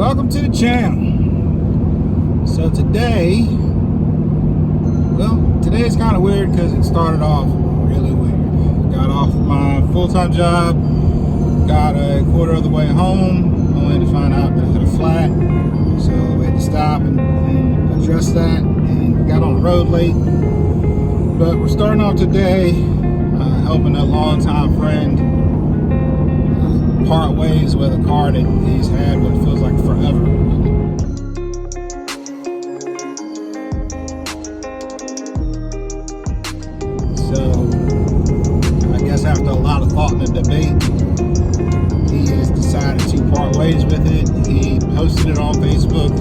Welcome to the channel. So today is kind of weird because it started off really weird. Got off my full-time job, got a quarter of the way home, only to find out that I hit a flat. So we had to stop and address that, and got on the road late. But we're starting off today helping a longtime friend part ways with a car that he's had what feels like forever. So I guess after a lot of thought and a debate, he has decided to part ways with it. He posted it on Facebook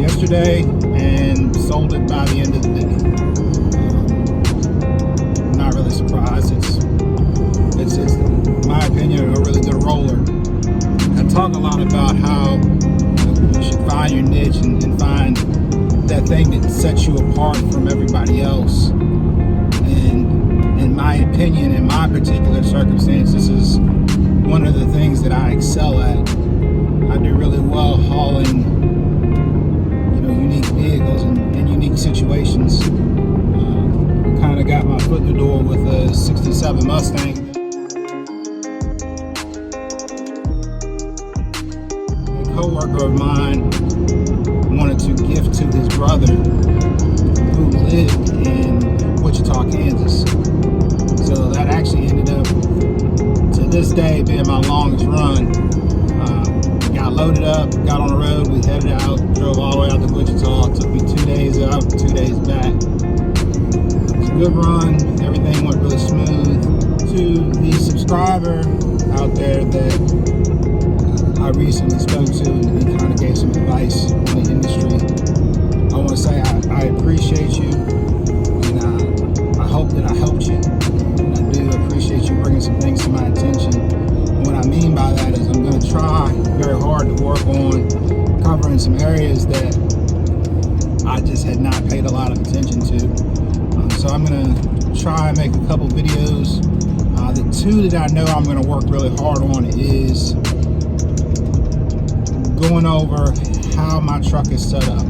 yesterday and sold it by the end of the day. Not really surprised. It's in my opinion, a really good roller. I talk a lot about how you should find your niche and find that thing that sets you apart from everybody else. And in my opinion, in my particular circumstance, this is one of the things that I excel at. I do really well hauling, unique vehicles in unique situations. Kind of got my foot in the door with a '67 Mustang. Co-worker of mine wanted to gift to his brother who lived in Wichita, Kansas. So that actually ended up, to this day, being my longest run. Got loaded up, got on the road, we headed out, drove all the way out to Wichita. It took me 2 days out, 2 days back. It was a good run, everything went really smooth. To the subscriber out there that I recently spoke to and kind of gave some advice on the industry, I want to say I appreciate you, and I hope that I helped you, and I do appreciate you bringing some things to my attention. And what I mean by that is I'm going to try very hard to work on covering some areas that I just had not paid a lot of attention to. So I'm going to try and make a couple videos. The two that I know I'm going to work really hard on is going over how my truck is set up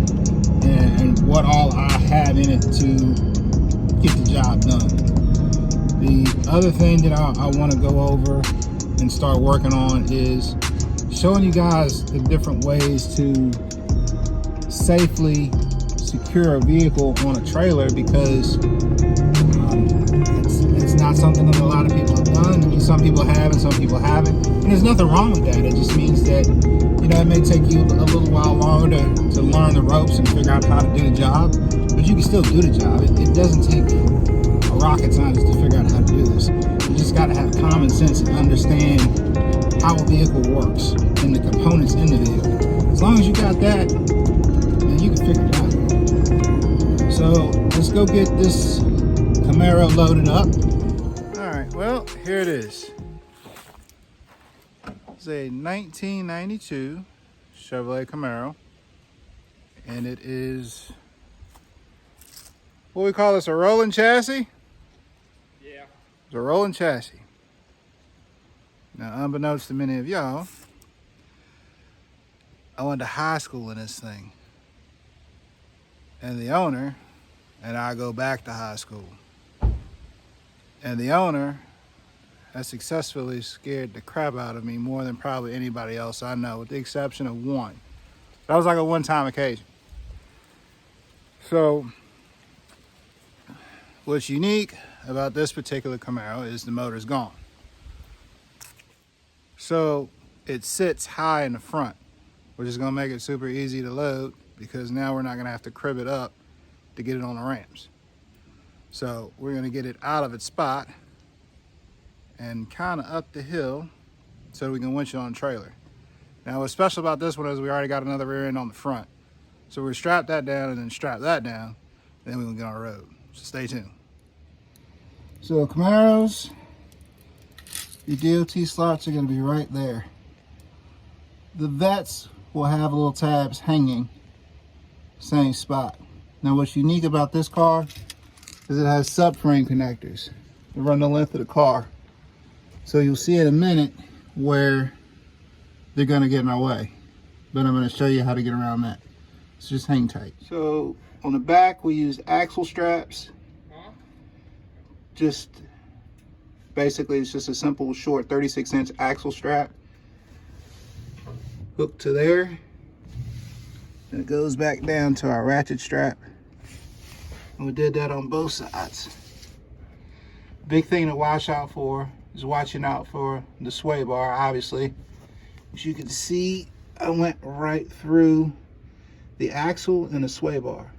and what all I have in it to get the job done. The other thing that I want to go over and start working on is showing you guys the different ways to safely secure a vehicle on a trailer, because it's not something that a lot of people have done. I mean, some people have and some people haven't, and there's nothing wrong with that. It just means that it may take you a little while longer to learn the ropes and figure out how to do the job, but you can still do the job. It doesn't take a rocket scientist to figure out how to do this. You just got to have common sense and understand how a vehicle works and the components in the vehicle. As long as you got that, then you can figure it out. So let's go get this Camaro loaded up. All right, well, here it is. It's a 1992 Chevrolet Camaro, and it is, what we call this, a rolling chassis? Yeah. It's a rolling chassis. Now, unbeknownst to many of y'all, I went to high school in this thing, and the owner and I go back to high school, and the owner has successfully scared the crap out of me more than probably anybody else I know, with the exception of one. That was like a one-time occasion. So what's unique about this particular Camaro is the motor's gone. So it sits high in the front, which is gonna make it super easy to load, because now we're not gonna have to crib it up to get it on the ramps. So we're gonna get it out of its spot and kind of up the hill so we can winch it on the trailer. Now what's special about this one is we already got another rear end on the front. So we're strap that down and then strap that down, then we're gonna get on the road. So stay tuned. So Camaros, the DOT slots are gonna be right there. The vets will have little tabs hanging, same spot. Now what's unique about this car is it has subframe connectors that run the length of the car. So you'll see in a minute where they're gonna get in our way. but I'm going to show you how to get around that. It's just hang tight. So on the back, we used axle straps. Just basically, it's just a simple short 36-inch axle strap hooked to there. And it goes back down to our ratchet strap. And we did that on both sides. Big thing to watch out for is watching out for the sway bar, obviously. As you can see, I went right through the axle and the sway bar.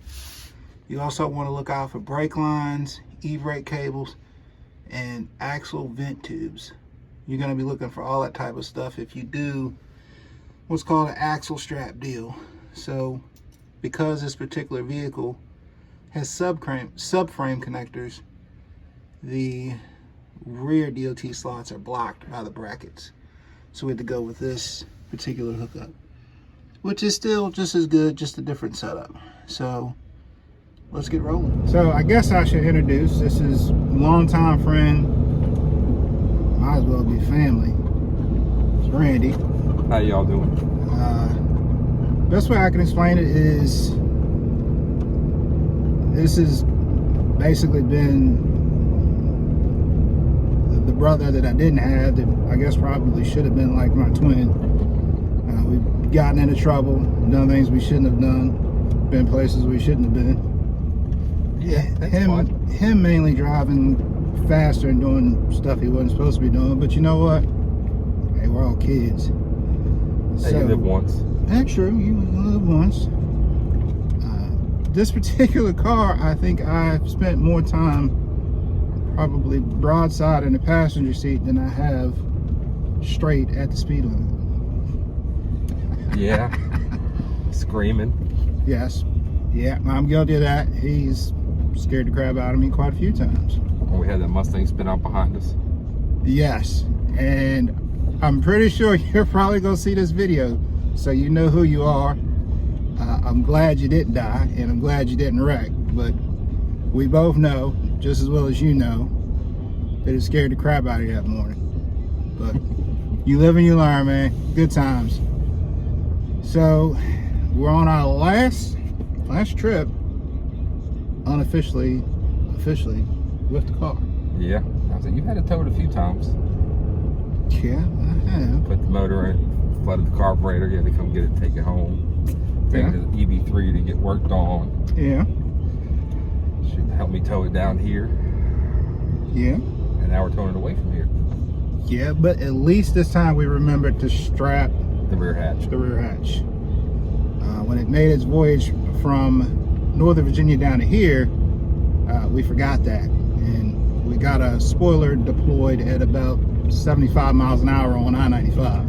You also want to look out for brake lines, e-brake cables, and axle vent tubes. You're going to be looking for all that type of stuff if you do what's called an axle strap deal. So because this particular vehicle has subframe connectors, the rear DOT slots are blocked by the brackets. So we had to go with this particular hookup, which is still just as good, just a different setup. So let's get rolling. So I guess I should introduce, this is longtime friend, might as well be family. It's Randy. How y'all doing? Best way I can explain it is, this has basically been the brother that I didn't have, that I guess probably should have been like my twin. We've gotten into trouble, done things we shouldn't have done, been places we shouldn't have been. Yeah, that's fun. Him mainly driving faster and doing stuff he wasn't supposed to be doing, but you know what? Hey, we're all kids. Hey, you live once. That's true, you live once. This particular car, I think I've spent more time probably broadside in the passenger seat than I have straight at the speed limit. Yeah. Screaming. Yes. Yeah, I'm guilty of that. He's scared the crap out of me quite a few times. When we had that Mustang spin out behind us. Yes, and I'm pretty sure you're probably gonna see this video, so you know who you are. I'm glad you didn't die, and I'm glad you didn't wreck, but we both know, just as well as you know, that it scared the crap out of you that morning. But you live and you learn, man. Good times. So we're on our last trip, officially with the car. Yeah. I was like, you had it towed a few times. Yeah, I have. Put the motor in, flooded the carburetor, you had to come get it, take it home. Take it to the EB3 to get worked on. Yeah. Should help me tow it down here. Yeah. And now we're towing it away from here. Yeah, but at least this time we remembered to strap the rear hatch. When it made its voyage from Northern Virginia down to here, we forgot that. And we got a spoiler deployed at about 75 miles an hour on I-95.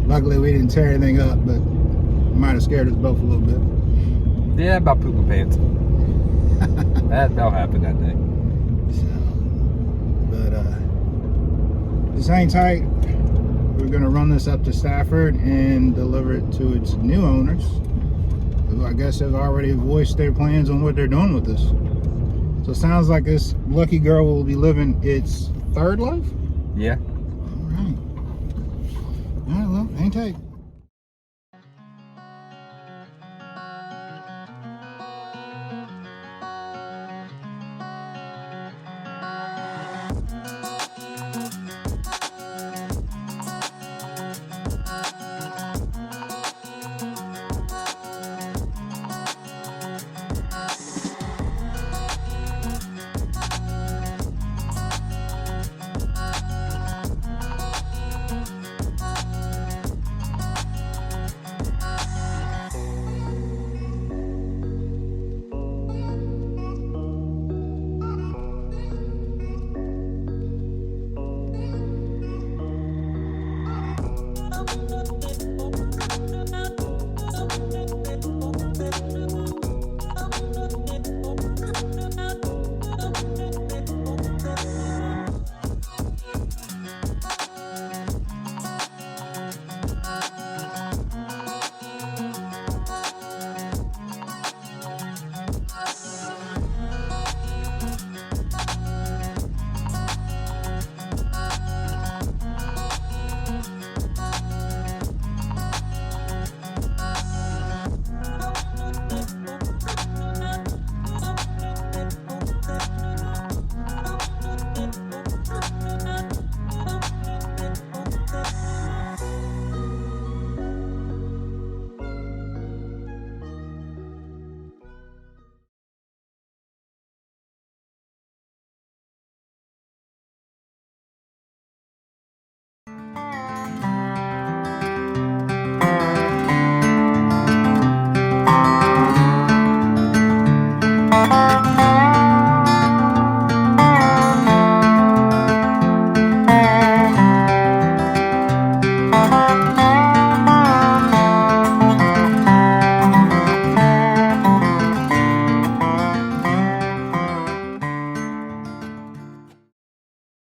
Luckily we didn't tear anything up, but might have scared us both a little bit. Yeah, about pooping pants. That'll happen that day. So, but just hang tight. We're gonna run this up to Stafford and deliver it to its new owners, who I guess have already voiced their plans on what they're doing with this. So it sounds like this lucky girl will be living its third life? Yeah. All right. All right, well, hang tight.